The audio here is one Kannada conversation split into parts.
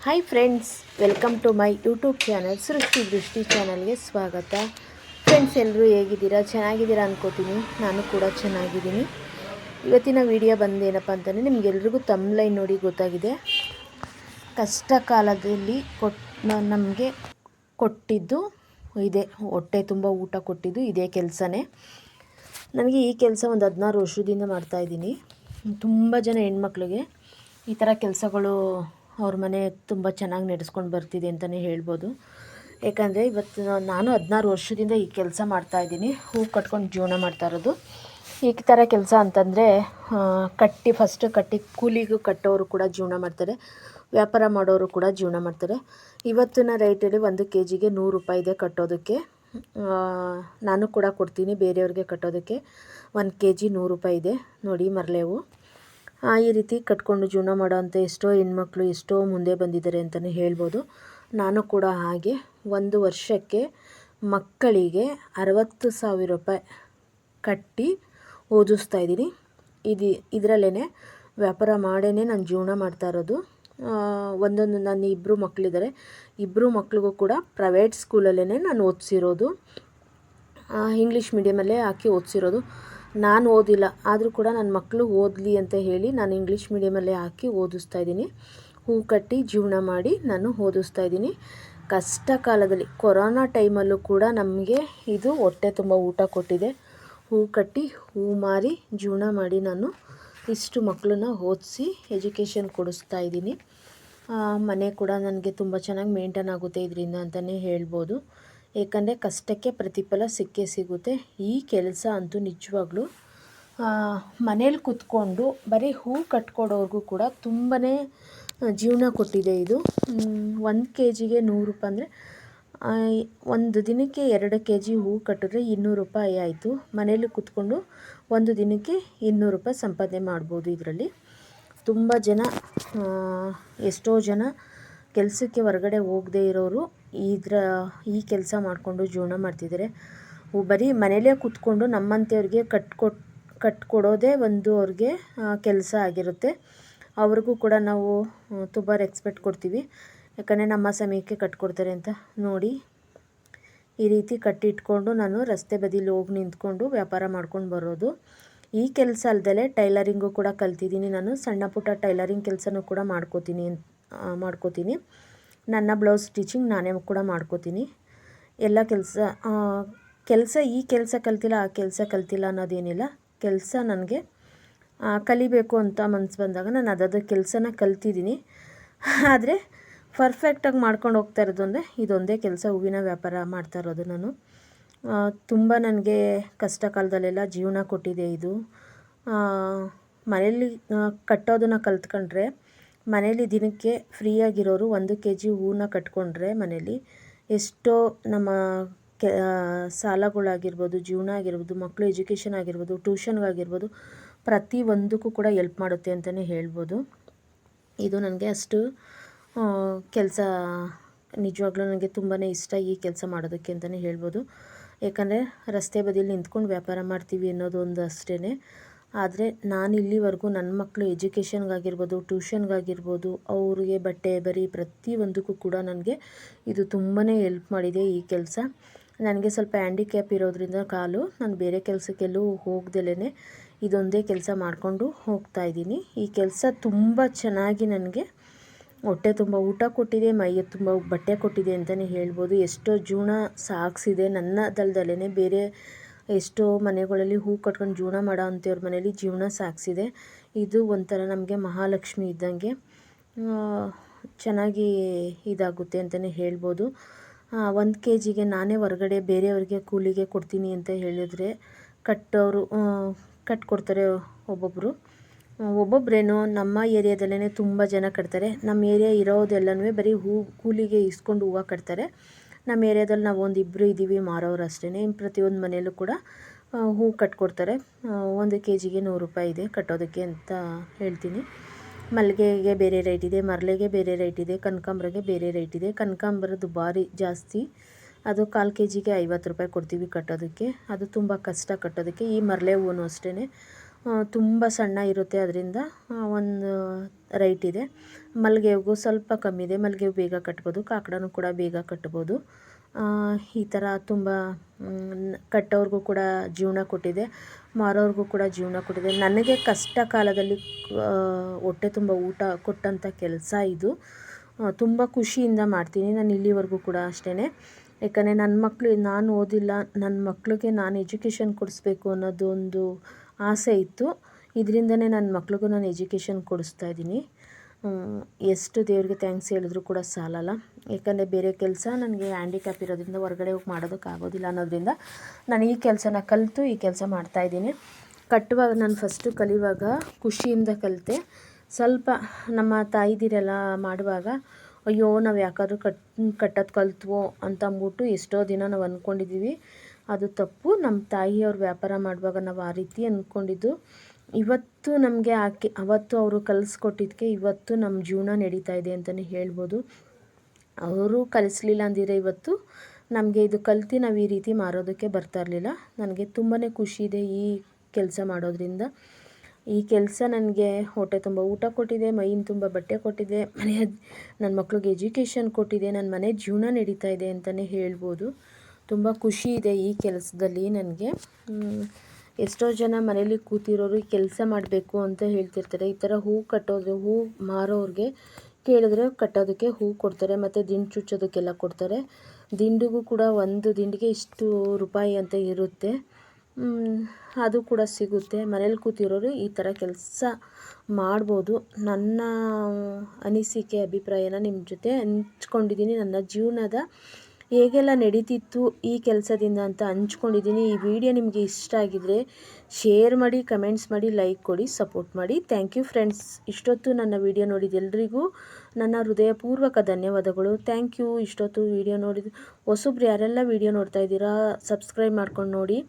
Hi friends, welcome to my YouTube channel Srishti Drishti ಚಾನಲ್ಗೆ ಸ್ವಾಗತ. ಫ್ರೆಂಡ್ಸ್, ಎಲ್ಲರೂ ಹೇಗಿದ್ದೀರಾ? ಚೆನ್ನಾಗಿದ್ದೀರಾ ಅನ್ಕೋತೀನಿ. ನಾನು ಕೂಡ ಚೆನ್ನಾಗಿದ್ದೀನಿ. ಇವತ್ತಿನ ವಿಡಿಯೋ ಬಂದೇನಪ್ಪ ಅಂತಂದರೆ, ನಿಮಗೆಲ್ರಿಗೂ ತಮ್ಲೈನ್ ನೋಡಿ ಗೊತ್ತಾಗಿದೆ. ಕಷ್ಟ ಕಾಲದಲ್ಲಿ ನಮಗೆ ಕೊಟ್ಟಿದ್ದು ಇದೆ, ಹೊಟ್ಟೆ ತುಂಬ ಊಟ ಕೊಟ್ಟಿದ್ದು ಇದೇ ಕೆಲಸನೇ. ನನಗೆ ಈ ಕೆಲಸ ಒಂದು 16 ವರ್ಷದಿಂದ ಮಾಡ್ತಾಯಿದ್ದೀನಿ. ತುಂಬ ಜನ ಹೆಣ್ಮಕ್ಳಿಗೆ ಈ ಥರ ಕೆಲಸಗಳು ಅವ್ರ ಮನೆ ತುಂಬ ಚೆನ್ನಾಗಿ ನಡೆಸ್ಕೊಂಡು ಬರ್ತಿದೆ ಅಂತಲೇ ಹೇಳ್ಬೋದು. ಯಾಕಂದರೆ ಇವತ್ತು ನಾನು 16 ವರ್ಷದಿಂದ ಈ ಕೆಲಸ ಮಾಡ್ತಾಯಿದ್ದೀನಿ. ಹೂ ಕಟ್ಕೊಂಡು ಜೀವನ ಮಾಡ್ತಾ ಇರೋದು. ಈ ಥರ ಕೆಲಸ ಅಂತಂದರೆ ಫಸ್ಟ್ ಕಟ್ಟಿ ಕೂಲಿಗೂ ಕಟ್ಟೋರು ಕೂಡ ಜೀವನ ಮಾಡ್ತಾರೆ, ವ್ಯಾಪಾರ ಮಾಡೋರು ಕೂಡ ಜೀವನ ಮಾಡ್ತಾರೆ. ಇವತ್ತಿನ ರೇಟಲ್ಲಿ 1 kgಗೆ 100 ರೂಪಾಯಿ ಇದೆ ಕಟ್ಟೋದಕ್ಕೆ. ನಾನು ಕೂಡ ಕೊಡ್ತೀನಿ ಬೇರೆಯವ್ರಿಗೆ ಕಟ್ಟೋದಕ್ಕೆ. 1 kg 100 ರೂಪಾಯಿ ಇದೆ ನೋಡಿ ಮರಲೇವು. ಈ ರೀತಿ ಕಟ್ಕೊಂಡು ಜೀವನ ಮಾಡೋವಂಥ ಎಷ್ಟೋ ಹೆಣ್ಮಕ್ಳು ಎಷ್ಟೋ ಮುಂದೆ ಬಂದಿದ್ದಾರೆ ಅಂತಲೇ ಹೇಳ್ಬೋದು. ನಾನು ಕೂಡ ಹಾಗೆ 1 ವರ್ಷಕ್ಕೆ ಮಕ್ಕಳಿಗೆ 60,000 ರೂಪಾಯಿ ಕಟ್ಟಿ ಓದಿಸ್ತಾಯಿದ್ದೀನಿ. ಇದರಲ್ಲೇ ವ್ಯಾಪಾರ ಮಾಡೇ ನಾನು ಜೀವನ ಮಾಡ್ತಾ ಇರೋದು. ನನ್ನ 2 ಮಕ್ಕಳಿದ್ದಾರೆ. 2 ಮಕ್ಳಿಗೂ ಕೂಡ ಪ್ರೈವೇಟ್ ಸ್ಕೂಲಲ್ಲೇ ನಾನು ಓದಿಸಿರೋದು. ಇಂಗ್ಲೀಷ್ ಮೀಡಿಯಮಲ್ಲೇ ಹಾಕಿ ಓದಿಸಿರೋದು. ನಾನು ಓದಿಲ್ಲ, ಆದರೂ ಕೂಡ ನನ್ನ ಮಕ್ಕಳು ಓದಲಿ ಅಂತ ಹೇಳಿ ನಾನು ಇಂಗ್ಲೀಷ್ ಮೀಡಿಯಮಲ್ಲೇ ಹಾಕಿ ಓದಿಸ್ತಾಯಿದ್ದೀನಿ. ಹೂ ಕಟ್ಟಿ ಜೀವನ ಮಾಡಿ ನಾನು ಓದಿಸ್ತಾಯಿದ್ದೀನಿ. ಕಷ್ಟ ಕಾಲದಲ್ಲಿ ಕೊರೋನಾ ಟೈಮಲ್ಲೂ ಕೂಡ ನಮಗೆ ಇದು ಹೊಟ್ಟೆ ತುಂಬ ಊಟ ಕೊಟ್ಟಿದೆ. ಹೂ ಕಟ್ಟಿ ಹೂ ಮಾರಿ ಜೀವನ ಮಾಡಿ ನಾನು ಇಷ್ಟು ಮಕ್ಕಳನ್ನ ಓದಿಸಿ ಎಜುಕೇಷನ್ ಕೊಡಿಸ್ತಾಯಿದ್ದೀನಿ. ಮನೆ ಕೂಡ ನನಗೆ ತುಂಬ ಚೆನ್ನಾಗಿ ಮೇಂಟೈನ್ ಆಗುತ್ತೆ ಇದರಿಂದ ಅಂತಲೇ ಹೇಳ್ಬೋದು. ಏಕೆಂದರೆ ಕಷ್ಟಕ್ಕೆ ಪ್ರತಿಫಲ ಸಿಕ್ಕೇ ಸಿಗುತ್ತೆ. ಈ ಕೆಲಸ ಅಂತೂ ನಿಜವಾಗ್ಲೂ ಮನೇಲಿ ಕೂತ್ಕೊಂಡು ಬರೀ ಹೂ ಕಟ್ಕೊಡೋರ್ಗೂ ಕೂಡ ತುಂಬಾ ಜೀವನ ಕೊಟ್ಟಿದೆ ಇದು. 1 kgಗೆ 100 ರೂಪಾಯಿ ಅಂದರೆ ಒಂದು ದಿನಕ್ಕೆ 2 kg ಹೂ ಕಟ್ಟಿದ್ರೆ 200 ರೂಪಾಯಿ ಆಯಿತು. ಮನೇಲಿ ಕೂತ್ಕೊಂಡು ಒಂದು ದಿನಕ್ಕೆ 200 ರೂಪಾಯಿ ಸಂಪಾದನೆ ಮಾಡ್ಬೋದು. ಇದರಲ್ಲಿ ತುಂಬ ಜನ ಎಷ್ಟೋ ಜನ ಕೆಲಸಕ್ಕೆ ಹೊರಗಡೆ ಹೋಗದೇ ಇರೋರು ಈ ಕೆಲಸ ಮಾಡಿಕೊಂಡು ಜೀವನ ಮಾಡ್ತಿದ್ದಾರೆ. ಬರೀ ಮನೇಲೇ ಕೂತ್ಕೊಂಡು ನಮ್ಮಂಥವ್ರಿಗೆ ಕಟ್ಕೊಡೋದೇ ಒಂದು ಅವ್ರಿಗೆ ಕೆಲಸ ಆಗಿರುತ್ತೆ. ಅವ್ರಿಗೂ ಕೂಡ ನಾವು ತುಂಬ ರೆಸ್ಪೆಕ್ಟ್ ಕೊಡ್ತೀವಿ. ಯಾಕಂದರೆ ನಮ್ಮ ಸಮಯಕ್ಕೆ ಕಟ್ಕೊಡ್ತಾರೆ ಅಂತ. ನೋಡಿ, ಈ ರೀತಿ ಕಟ್ಟಿಟ್ಕೊಂಡು ನಾನು ರಸ್ತೆ ಬದಿಲಿ ಹೋಗಿ ನಿಂತ್ಕೊಂಡು ವ್ಯಾಪಾರ ಮಾಡ್ಕೊಂಡು ಬರೋದು. ಈ ಕೆಲಸ ಅಲ್ಲದೆ ಟೈಲರಿಂಗು ಕೂಡ ಕಲ್ತಿದ್ದೀನಿ. ನಾನು ಸಣ್ಣ ಪುಟ್ಟ ಟೈಲರಿಂಗ್ ಕೆಲಸನೂ ಕೂಡ ಮಾಡ್ಕೋತೀನಿ. ನನ್ನ ಬ್ಲೌಸ್ ಸ್ಟಿಚಿಂಗ್ ನಾನೇ ಕೂಡ ಮಾಡ್ಕೋತೀನಿ. ಎಲ್ಲ ಈ ಕೆಲಸ ಕಲ್ತಿಲ್ಲ ಆ ಕೆಲಸ ಕಲ್ತಿಲ್ಲ ಅನ್ನೋದೇನಿಲ್ಲ. ಕೆಲಸ ನನಗೆ ಕಲಿಬೇಕು ಅಂತ ಮನಸ್ಸು ಬಂದಾಗ ನಾನು ಅದಾದ ಕೆಲಸನ ಕಲ್ತಿದ್ದೀನಿ. ಆದರೆ ಪರ್ಫೆಕ್ಟಾಗಿ ಮಾಡ್ಕೊಂಡು ಹೋಗ್ತಾ ಇರೋದು ಅಂದರೆ ಇದೊಂದೇ ಕೆಲಸ, ಹೂವಿನ ವ್ಯಾಪಾರ ಮಾಡ್ತಾ ಇರೋದು ನಾನು. ತುಂಬ ನನಗೆ ಕಷ್ಟ ಕಾಲದಲ್ಲೆಲ್ಲ ಜೀವನ ಕೊಟ್ಟಿದೆ ಇದು. ಮನೇಲಿ ಕಟ್ಟೋದನ್ನು ಕಲ್ತ್ಕೊಂಡ್ರೆ ಮನೇಲಿ ದಿನಕ್ಕೆ ಫ್ರೀಯಾಗಿರೋರು 1 kg ಹೂವನ್ನ ಕಟ್ಕೊಂಡ್ರೆ ಮನೇಲಿ ಎಷ್ಟೋ ನಮ್ಮ ಸಾಲಗಳಾಗಿರ್ಬೋದು, ಜೀವನ ಆಗಿರ್ಬೋದು, ಮಕ್ಕಳು ಎಜುಕೇಷನ್ ಆಗಿರ್ಬೋದು, ಟ್ಯೂಷನ್ಗಾಗಿರ್ಬೋದು, ಪ್ರತಿಯೊಂದಕ್ಕೂ ಕೂಡ ಹೆಲ್ಪ್ ಮಾಡುತ್ತೆ ಅಂತಲೇ ಹೇಳ್ಬೋದು. ಇದು ನನಗೆ ಅಷ್ಟು ಕೆಲಸ ನಿಜವಾಗ್ಲೂ ನನಗೆ ತುಂಬಾ ಇಷ್ಟ ಈ ಕೆಲಸ ಮಾಡೋದಕ್ಕೆ ಅಂತಲೇ ಹೇಳ್ಬೋದು. ಯಾಕಂದರೆ ರಸ್ತೆ ಬದಿಯಲ್ಲಿ ನಿಂತ್ಕೊಂಡು ವ್ಯಾಪಾರ ಮಾಡ್ತೀವಿ ಅನ್ನೋದು ಒಂದು ಅಷ್ಟೇ. ಆದರೆ ನಾನು ಇಲ್ಲಿವರೆಗೂ ನನ್ನ ಮಕ್ಕಳು ಎಜುಕೇಷನ್ಗಾಗಿರ್ಬೋದು, ಟ್ಯೂಷನ್ಗಾಗಿರ್ಬೋದು, ಅವ್ರಿಗೆ ಬಟ್ಟೆ ಬರೀ ಪ್ರತಿಯೊಂದಕ್ಕೂ ಕೂಡ ನನಗೆ ಇದು ತುಂಬಾ ಹೆಲ್ಪ್ ಮಾಡಿದೆ ಈ ಕೆಲಸ. ನನಗೆ ಸ್ವಲ್ಪ ಹ್ಯಾಂಡಿಕ್ಯಾಪ್ ಇರೋದ್ರಿಂದ ಕಾಲು, ನಾನು ಬೇರೆ ಕೆಲಸಕ್ಕೆಲ್ಲೂ ಹೋಗ್ದಲೇ ಇದೊಂದೇ ಕೆಲಸ ಮಾಡಿಕೊಂಡು ಹೋಗ್ತಾಯಿದ್ದೀನಿ. ಈ ಕೆಲಸ ತುಂಬ ಚೆನ್ನಾಗಿ ನನಗೆ ಹೊಟ್ಟೆ ತುಂಬ ಊಟ ಕೊಟ್ಟಿದೆ, ಮೈಗೆ ತುಂಬ ಬಟ್ಟೆ ಕೊಟ್ಟಿದೆ ಅಂತಲೇ ಹೇಳ್ಬೋದು. ಎಷ್ಟೋ ಜೀವನ ಸಾಗಿಸಿದೆ ನನ್ನದಲ್ದಲೇ ಬೇರೆ ಎಷ್ಟೋ ಮನೆಗಳಲ್ಲಿ ಹೂ ಕಟ್ಕೊಂಡು ಜೀವನ ಮಾಡೋ ಅಂಥವ್ರ ಮನೇಲಿ ಜೀವನ ಸಾಗಿಸಿದೆ. ಇದು ಒಂಥರ ನಮಗೆ ಮಹಾಲಕ್ಷ್ಮಿ ಇದ್ದಂಗೆ ಚೆನ್ನಾಗಿ ಇದಾಗುತ್ತೆ ಅಂತಲೇ ಹೇಳ್ಬೋದು. 1 kgಗೆ ನಾನೇ ಹೊರಗಡೆ ಬೇರೆಯವ್ರಿಗೆ ಕೂಲಿಗೆ ಕೊಡ್ತೀನಿ ಅಂತ ಹೇಳಿದ್ರೆ ಕಟ್ಕೊಡ್ತಾರೆ ಒಬ್ಬೊಬ್ಬರೇನೋ. ನಮ್ಮ ಏರಿಯಾದಲ್ಲೇ ತುಂಬ ಜನ ಕಟ್ತಾರೆ. ನಮ್ಮ ಏರಿಯಾ ಇರೋದೆಲ್ಲನೂ ಬರೀ ಕೂಲಿಗೆ ಇಸ್ಕೊಂಡು ಹೂವು ಕಟ್ತಾರೆ. ನಮ್ಮ ಏರಿಯಾದಲ್ಲಿ ನಾವು 1-2 ಇದ್ದೀವಿ ಮಾರೋರು ಅಷ್ಟೇ. ಪ್ರತಿಯೊಂದು ಮನೆಯಲ್ಲೂ ಕೂಡ ಹೂ ಕಟ್ಕೊಡ್ತಾರೆ. 1 kgಗೆ 100 ರೂಪಾಯಿ ಇದೆ ಕಟ್ಟೋದಕ್ಕೆ ಅಂತ ಹೇಳ್ತೀನಿ. ಮಲ್ಲಿಗೆಗೆ ಬೇರೆ ರೇಟ್ ಇದೆ, ಮರಳೆಗೆ ಬೇರೆ ರೇಟ್ ಇದೆ, ಕನಕಾಂಬ್ರಗೆ ಬೇರೆ ರೇಟ್ ಇದೆ. ಕನಕಾಂಬ್ರ ದುಬಾರಿ ಜಾಸ್ತಿ, ಅದು 1/4 kgಗೆ 50 ರೂಪಾಯಿ ಕೊಡ್ತೀವಿ ಕಟ್ಟೋದಕ್ಕೆ. ಅದು ತುಂಬ ಕಷ್ಟ ಕಟ್ಟೋದಕ್ಕೆ. ಈ ಮರಳೆ ಹೂವು ಅಷ್ಟೇ ತುಂಬ ಸಣ್ಣ ಇರುತ್ತೆ, ಅದರಿಂದ ಒಂದು ರೈಟ್ ಇದೆ. ಮಲ್ಲಿಗೆ ಹೂವು ಸ್ವಲ್ಪ ಕಮ್ಮಿ ಇದೆ, ಮಲ್ಲಿಗೆ ಹೂವು ಬೇಗ ಕಟ್ಬೋದು, ಕಾಕಡನೂ ಕೂಡ ಬೇಗ ಕಟ್ಬೋದು. ಈ ಥರ ತುಂಬ ಕಟ್ಟೋರ್ಗೂ ಕೂಡ ಜೀವನ ಕೊಟ್ಟಿದೆ, ಮಾರೋರ್ಗೂ ಕೂಡ ಜೀವನ ಕೊಟ್ಟಿದೆ. ನನಗೆ ಕಷ್ಟ ಕಾಲದಲ್ಲಿ ಹೊಟ್ಟೆ ತುಂಬ ಊಟ ಕೊಟ್ಟಂಥ ಕೆಲಸ ಇದು. ತುಂಬ ಖುಷಿಯಿಂದ ಮಾಡ್ತೀನಿ ನಾನು ಇಲ್ಲಿವರೆಗೂ ಕೂಡ ಅಷ್ಟೇ. ಯಾಕಂದರೆ ನನ್ನ ಮಕ್ಕಳು, ನಾನು ಓದಿಲ್ಲ, ನನ್ನ ಮಕ್ಳಿಗೆ ನಾನು ಎಜುಕೇಷನ್ ಕೊಡಿಸ್ಬೇಕು ಅನ್ನೋದೊಂದು ಆಸೆ ಇತ್ತು. ಇದರಿಂದನೇ ನನ್ನ ಮಕ್ಳಿಗೂ ನಾನು ಎಜುಕೇಷನ್ ಕೊಡಿಸ್ತಾ ಇದ್ದೀನಿ. ಎಷ್ಟು ದೇವ್ರಿಗೆ ಥ್ಯಾಂಕ್ಸ್ ಹೇಳಿದ್ರು ಕೂಡ ಸಾಲಲ್ಲ. ಯಾಕಂದರೆ ಬೇರೆ ಕೆಲಸ ನನಗೆ ಹ್ಯಾಂಡಿಕ್ಯಾಪ್ ಇರೋದ್ರಿಂದ ಹೊರಗಡೆ ಹೋಗಿ ಮಾಡೋದಕ್ಕಾಗೋದಿಲ್ಲ ಅನ್ನೋದ್ರಿಂದ ನಾನು ಈ ಕೆಲಸನ ಕಲಿತು ಈ ಕೆಲಸ ಮಾಡ್ತಾಯಿದ್ದೀನಿ. ಕಟ್ಟುವಾಗ ನಾನು ಫಸ್ಟು ಕಲಿಯುವಾಗ ಖುಷಿಯಿಂದ ಕಲಿತೆ. ಸ್ವಲ್ಪ ನಮ್ಮ ತಾಯಿದಿರೆಲ್ಲ ಮಾಡುವಾಗ ಅಯ್ಯೋ ನಾವು ಯಾಕಾದರೂ ಕಟ್ಟೋದು ಕಲ್ತ್ವೋ ಅಂತ ಅಂದ್ಬಿಟ್ಟು ಎಷ್ಟೋ ದಿನ ನಾವು ಅಂದ್ಕೊಂಡಿದ್ದೀವಿ. ಅದು ತಪ್ಪು. ನಮ್ಮ ತಾಯಿಯವ್ರು ವ್ಯಾಪಾರ ಮಾಡುವಾಗ ನಾವು ಆ ರೀತಿ ಅಂದ್ಕೊಂಡಿದ್ದು. ಇವತ್ತು ನಮಗೆ ಅವತ್ತು ಅವರು ಕಲಿಸ್ಕೊಟ್ಟಿದ್ದಕ್ಕೆ ಇವತ್ತು ನಮ್ಮ ಜೀವನ ನಡೀತಾ ಇದೆ ಅಂತಲೇ ಹೇಳ್ಬೋದು. ಅವರು ಕಲಿಸ್ಲಿಲ್ಲ ಅಂದಿದ್ರೆ ಇವತ್ತು ನಮಗೆ ಇದು ಕಲ್ತು ನಾವು ಈ ರೀತಿ ಮಾರೋದಕ್ಕೆ ಬರ್ತಾ ಇರಲಿಲ್ಲ. ನನಗೆ ತುಂಬಾ ಖುಷಿ ಇದೆ ಈ ಕೆಲಸ ಮಾಡೋದ್ರಿಂದ. ಈ ಕೆಲಸ ನನಗೆ ಹೊಟ್ಟೆ ತುಂಬ ಊಟ ಕೊಟ್ಟಿದೆ, ಮೈನ ತುಂಬ ಬಟ್ಟೆ ಕೊಟ್ಟಿದೆ, ನನ್ನ ಮಕ್ಳಿಗೆ ಎಜುಕೇಷನ್ ಕೊಟ್ಟಿದೆ, ನನ್ನ ಮನೆ ಜೀವನ ನಡೀತಾ ಇದೆ ಅಂತಲೇ ಹೇಳ್ಬೋದು. ತುಂಬ ಖುಷಿ ಇದೆ ಈ ಕೆಲಸದಲ್ಲಿ ನನಗೆ. ಎಷ್ಟೋ ಜನ ಮನೇಲಿ ಕೂತಿರೋರು ಕೆಲಸ ಮಾಡಬೇಕು ಅಂತ ಹೇಳ್ತಿರ್ತಾರೆ. ಈ ಥರ ಹೂ ಕಟ್ಟೋದು, ಹೂ ಮಾರೋರಿಗೆ ಕೇಳಿದ್ರೆ ಕಟ್ಟೋದಕ್ಕೆ ಹೂ ಕೊಡ್ತಾರೆ, ಮತ್ತು ದಿಂಡು ಚುಚ್ಚೋದಕ್ಕೆಲ್ಲ ಕೊಡ್ತಾರೆ. ದಿಂಡಿಗೂ ಕೂಡ ಒಂದು ದಿಂಡಿಗೆ ಇಷ್ಟು ರೂಪಾಯಿ ಅಂತ ಇರುತ್ತೆ, ಅದು ಕೂಡ ಸಿಗುತ್ತೆ. ಮನೇಲಿ ಕೂತಿರೋರು ಈ ಥರ ಕೆಲಸ ಮಾಡ್ಬೋದು. ನನ್ನ ಅನಿಸಿಕೆ ಅಭಿಪ್ರಾಯನ ನಿಮ್ಮ ಜೊತೆ ಹಂಚ್ಕೊಂಡಿದ್ದೀನಿ. ನನ್ನ ಜೀವನದ ಹೇಗೆಲ್ಲ ನಡೀತಿತ್ತು ಈ ಕೆಲಸದಿಂದ ಅಂತ ಹಂಚ್ಕೊಂಡಿದ್ದೀನಿ. ಈ ವಿಡಿಯೋ ನಿಮಗೆ ಇಷ್ಟ ಆಗಿದರೆ ಶೇರ್ ಮಾಡಿ, ಕಮೆಂಟ್ಸ್ ಮಾಡಿ, ಲೈಕ್ ಕೊಡಿ, ಸಪೋರ್ಟ್ ಮಾಡಿ. Thank you friends. ಇಷ್ಟೊತ್ತು ನನ್ನ ವಿಡಿಯೋ ನೋಡಿದ ಎಲ್ರಿಗೂ ನನ್ನ ಹೃದಯಪೂರ್ವಕ ಧನ್ಯವಾದಗಳು. Thank you. ಇಷ್ಟೊತ್ತು ವಿಡಿಯೋ ನೋಡಿದ ಹೊಸಬ್ರು ಯಾರೆಲ್ಲ ವಿಡಿಯೋ ನೋಡ್ತಾ ಇದ್ದೀರಾ ಸಬ್ಸ್ಕ್ರೈಬ್ ಮಾಡ್ಕೊಂಡು ನೋಡಿ.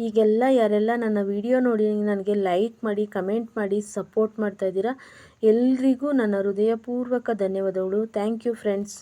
ಈಗೆಲ್ಲ ಯಾರೆಲ್ಲ ನನ್ನ ವಿಡಿಯೋ ನೋಡಿ ನನಗೆ ಲೈಕ್ ಮಾಡಿ, ಕಮೆಂಟ್ ಮಾಡಿ, ಸಪೋರ್ಟ್ ಮಾಡ್ತಾಯಿದ್ದೀರಾ ಎಲ್ರಿಗೂ ನನ್ನ ಹೃದಯಪೂರ್ವಕ ಧನ್ಯವಾದಗಳು. Thank you friends.